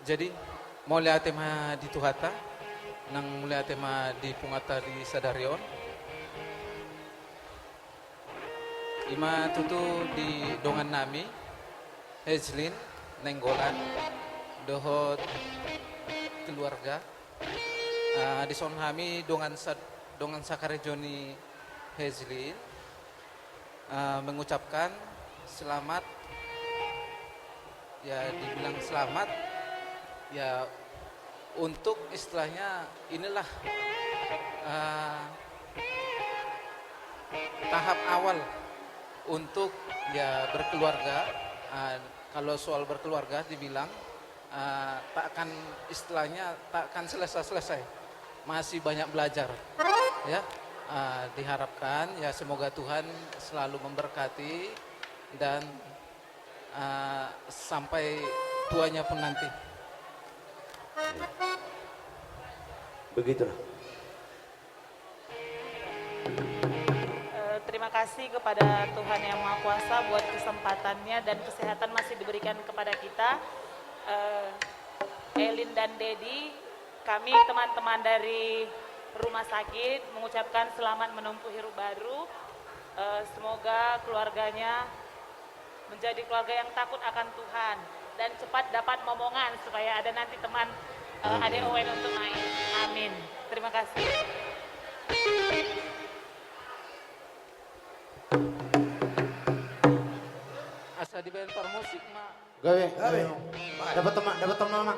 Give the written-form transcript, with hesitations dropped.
Jadi mulai tema di Tuhata, nang mulai tema di Pungata di Sadarion, ima tutu di dongan nami, Hezlin, Nenggolan, dohot keluarga, di son kami dongan sakarejoni Hezlin, mengucapkan selamat, ya dibilang selamat, ya untuk istilahnya inilah tahap awal untuk ya berkeluarga. Kalau soal berkeluarga dibilang tak akan istilahnya tak akan selesai-selesai, masih banyak belajar ya. Diharapkan ya semoga Tuhan selalu memberkati dan sampai tuanya pun nanti. Begitulah. Terima kasih kepada Tuhan Yang Maha Kuasa buat kesempatannya dan kesehatan masih diberikan kepada kita. Elin dan Dedi, kami teman-teman dari rumah sakit mengucapkan selamat menempuh hidup baru. Semoga keluarganya menjadi keluarga yang takut akan Tuhan dan cepat dapat momongan supaya ada nanti teman adik Owen untuk main. Amin. Terima kasih. Asa dibayar per musik mak. Gawe. Dapat teman,